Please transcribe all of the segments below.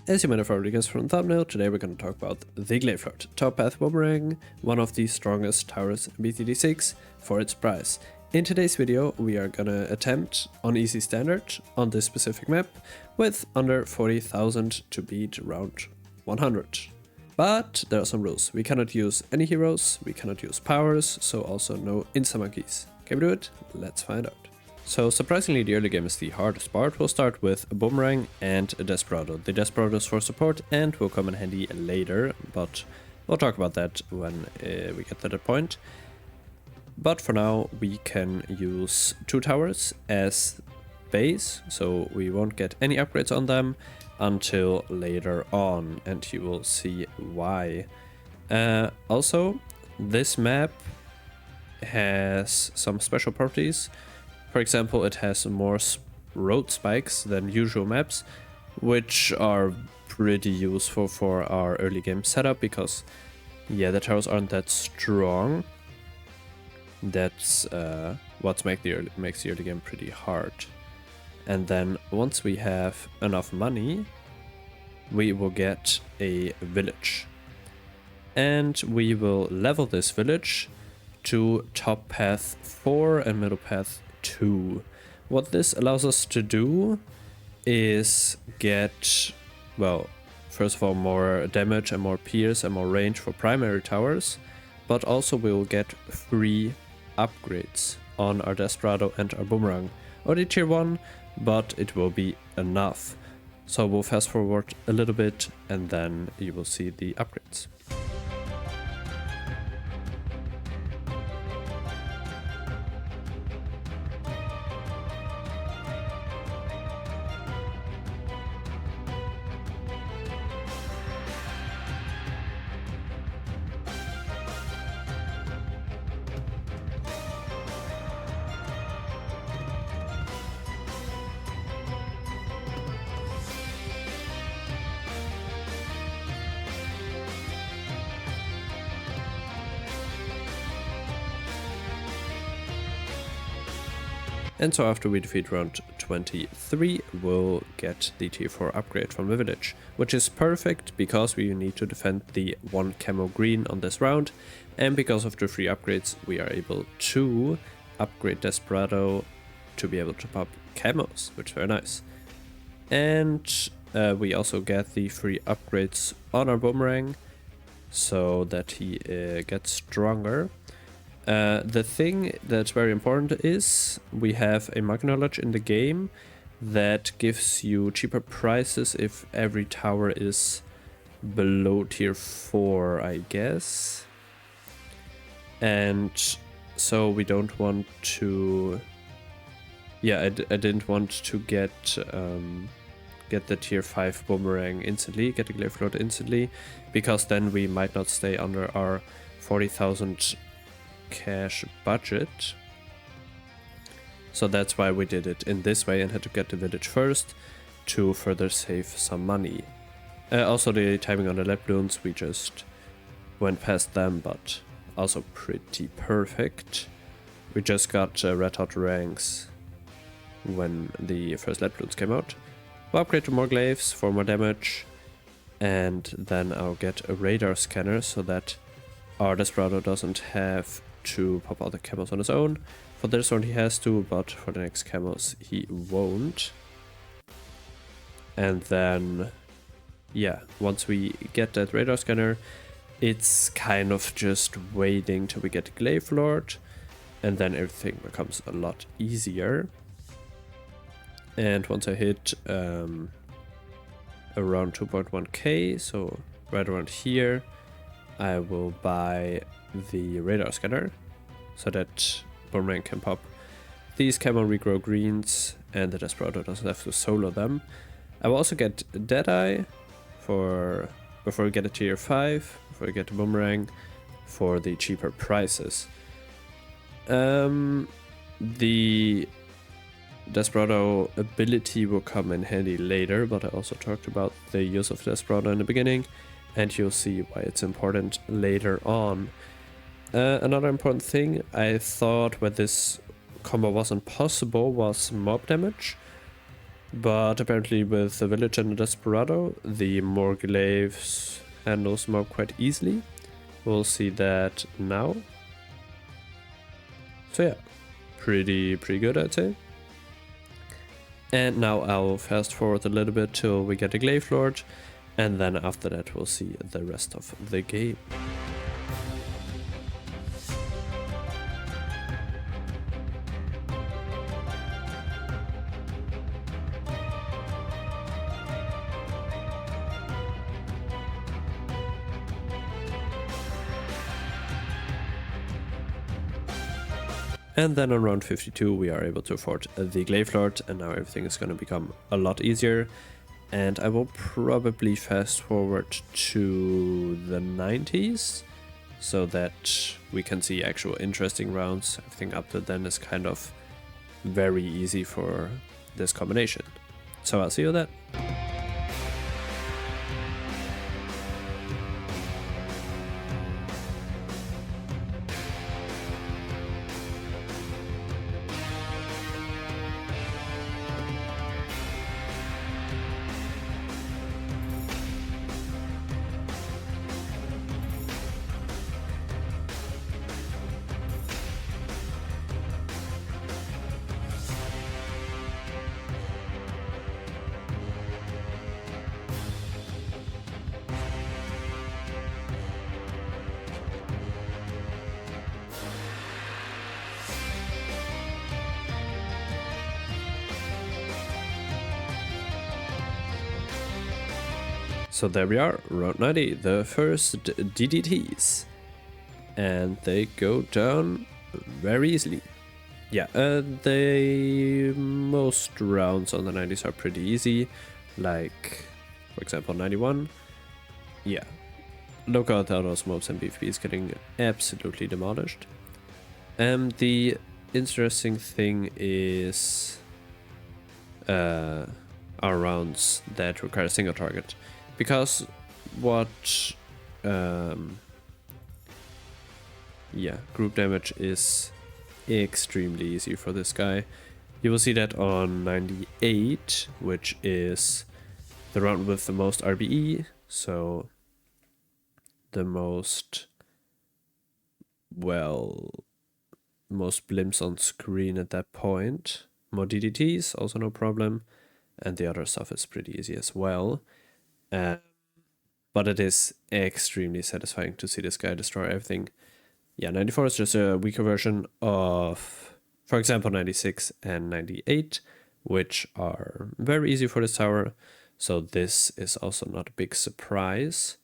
As you might have already guessed from the thumbnail, today we're going to talk about the Glaveflot, top path boomerang, one of the strongest towers in BTD6 for its price. In today's video we are gonna attempt on easy standard on this specific map with under 40,000 to beat round 100. But there are some rules. We cannot use any heroes, we cannot use powers, so also no insta-monkeys. Can we do it? Let's find out. So surprisingly the early game is the hardest part. We'll start with a boomerang and a desperado. The desperado is for support and will come in handy later, but we'll talk about that when we get to that point. But for now we can use 2 towers as base, so we won't get any upgrades on them until later on, and you will see why. Also, this map has some special properties. For example, it has more road spikes than usual maps, which are pretty useful for our early game setup because, yeah, the towers aren't that strong. That's what makes the early game pretty hard. And then once we have enough money, we will get a village. And we will level this village to top path 4 and middle path 2. What this allows us to do is get, well, first of all, more damage and more pierce and more range for primary towers, but also we will get free upgrades on our desperado and our boomerang. Already tier 1, but it will be enough. So we'll fast forward a little bit and then you will see the upgrades. And so after we defeat round 23, we'll get the tier 4 upgrade from the village, which is perfect because we need to defend the 1 camo green on this round, and because of the free upgrades we are able to upgrade Desperado to be able to pop camos, which is very nice. And we also get the free upgrades on our boomerang so that he gets stronger. The thing that's very important is we have a market knowledge in the game that gives you cheaper prices if every tower is below tier 4, I guess. And so we don't want to... Yeah, I didn't want to get the tier 5 boomerang instantly, get the Glaveflot instantly, because then we might not stay under our 40,000 cash budget. So that's why we did it in this way and had to get the village first to further save some money. Also the timing on the lead balloons, we just went past them, but also pretty perfect. We just got red hot ranks when the first lead balloons came out. We'll upgrade to more glaives for more damage, and then I'll get a radar scanner so that our Desperado doesn't have to pop out the camos on his own. For this one he has to, but for the next camos he won't. And then, yeah, once we get that radar scanner, it's kind of just waiting till we get Glaveflot, and then everything becomes a lot easier. And once I hit around 2.1k, so right around here, I will buy the radar scanner so that boomerang can pop these camo regrow greens and the Desperado doesn't have to solo them. I will also get Deadeye for before we get a tier 5, before we get a boomerang, for the cheaper prices. The Desperado ability will come in handy later, but I also talked about the use of Desperado in the beginning, and you'll see why it's important later on. Another important thing I thought when this combo wasn't possible was mob damage. But apparently with the village and the Desperado, the more glaives handles mob quite easily. We'll see that now. So yeah, pretty good, I'd say. And now I'll fast forward a little bit till we get a Glaive Lord, and then after that we'll see the rest of the game. And then on round 52 we are able to afford the Glaive Lord, and now everything is going to become a lot easier. And I will probably fast forward to the 90s, so that we can see actual interesting rounds. Everything up to then is kind of very easy for this combination. So I'll see you then. So there we are, round 90, the first DDTs. And they go down very easily. Yeah, the most rounds on the 90s are pretty easy. Like, for example, 91. Yeah, local Thanos mobs and BFBs getting absolutely demolished. The interesting thing is our rounds that require a single target. Because what, group damage is extremely easy for this guy. You will see that on 98, which is the round with the most RBE, so the most blimps on screen at that point. More DDTs, also no problem, and the other stuff is pretty easy as well. But it is extremely satisfying to see this guy destroy everything. Yeah, 94 is just a weaker version of, for example, 96 and 98, which are very easy for this tower. So this is also not a big surprise.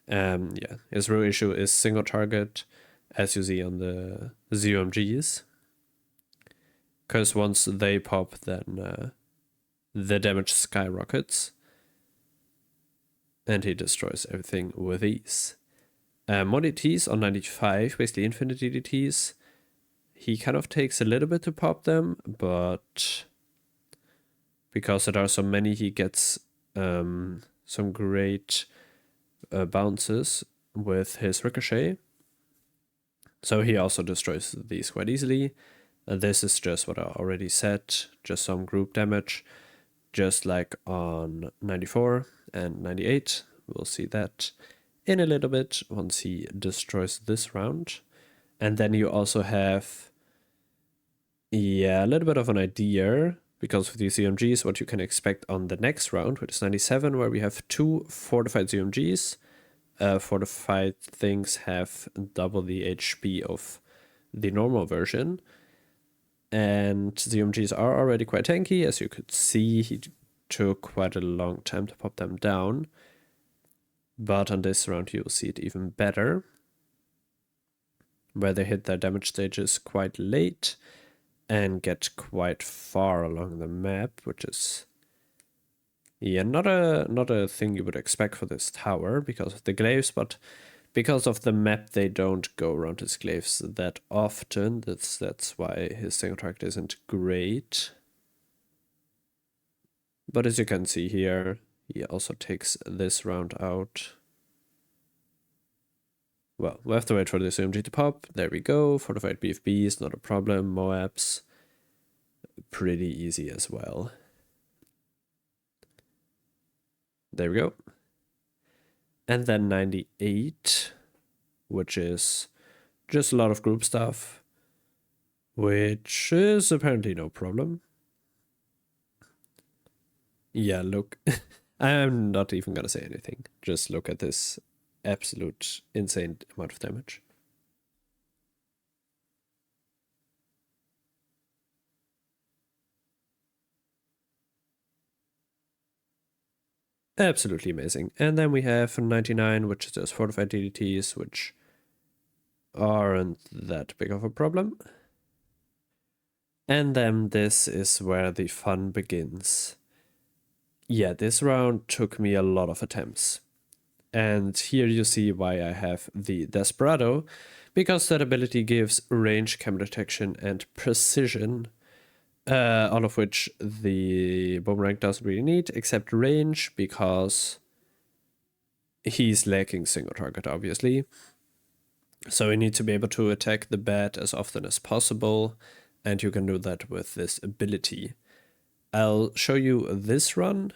His real issue is single target, as you see on the ZOMGs. Because once they pop, then the damage skyrockets. And he destroys everything with ease. More DDTs on 95, basically infinite DDTs. He kind of takes a little bit to pop them, but because there are so many, he gets some great bounces with his ricochet. So he also destroys these quite easily. This is just what I already said, just some group damage, just like on 94 and 98. We'll see that in a little bit once he destroys this round. And then you also have, a little bit of an idea, because of these ZMGs, what you can expect on the next round, which is 97, where we have 2 fortified ZMGs. Fortified things have double the HP of the normal version. And ZMGs are already quite tanky, as you could see. He took quite a long time to pop them down. But on this round you'll see it even better, where they hit their damage stages quite late and get quite far along the map, which is not a thing you would expect for this tower because of the glaives, but because of the map they don't go around his glaives that often. That's why his single target isn't great. But as you can see here, he also takes this round out. Well, we have to wait for this MG to pop. There we go. Fortified BFBs, not a problem. Moabs, pretty easy as well. There we go. And then 98, which is just a lot of group stuff, which is apparently no problem. Yeah, look, I'm not even gonna say anything. Just look at this absolute insane amount of damage. Absolutely amazing. And then we have 99, which is those fortified DDTs, which aren't that big of a problem. And then this is where the fun begins. Yeah, this round took me a lot of attempts. And here you see why I have the Desperado, because that ability gives range, camera detection, and precision, all of which the Boomerang doesn't really need, except range, because he's lacking single target, obviously. So you need to be able to attack the bat as often as possible, and you can do that with this ability. I'll show you this run,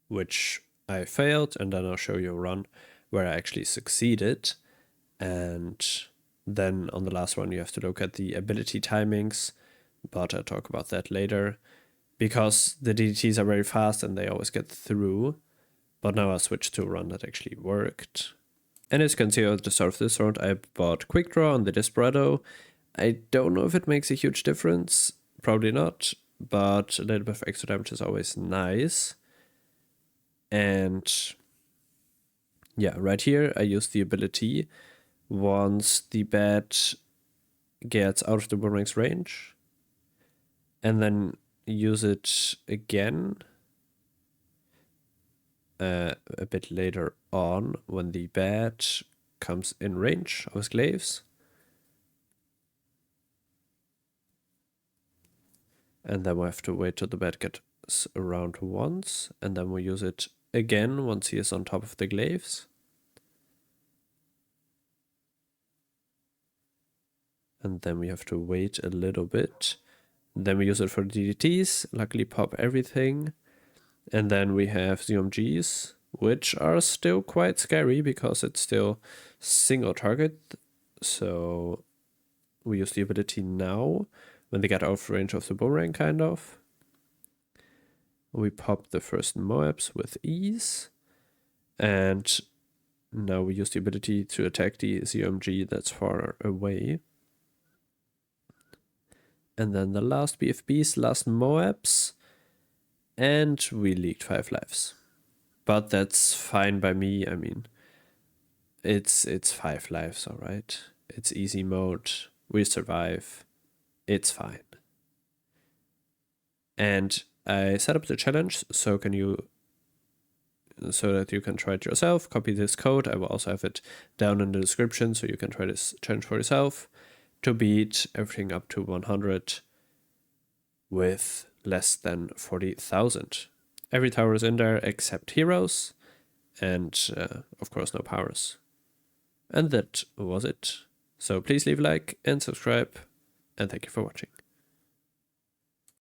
which I failed, and then I'll show you a run where I actually succeeded. And then on the last one, you have to look at the ability timings, but I'll talk about that later, because the DDTs are very fast and they always get through. But now I'll switch to a run that actually worked. And as you can see at the start of this round, I bought Quick Draw on the Desperado. I don't know if it makes a huge difference, probably not, but a little bit of extra damage is always nice. And yeah, right here I use the ability once the bat gets out of the Boomerang's range, and then use it again a bit later on when the bat comes in range of his glaives. And then we have to wait till the bat gets around once, and then we use it again once he is on top of the glaives. And then we have to wait a little bit. Then we use it for DDTs, luckily pop everything. And then we have ZMGs, which are still quite scary because it's still single target. So we use the ability now when they get out of range of the Boomerang, kind of. We pop the first Moabs with ease. And now we use the ability to attack the ZMG that's far away. And then the last BFBs, last Moabs. And we leaked 5 lives. But that's fine by me. I mean, it's 5 lives, alright? It's easy mode. We survive. It's fine. And I set up the challenge so that you can try it yourself. Copy this code. I will also have it down in the description so you can try this challenge for yourself to beat everything up to 100 with less than 40,000. Every tower is in there except heroes, and of course no powers. And that was it. So please leave a like and subscribe, and thank you for watching.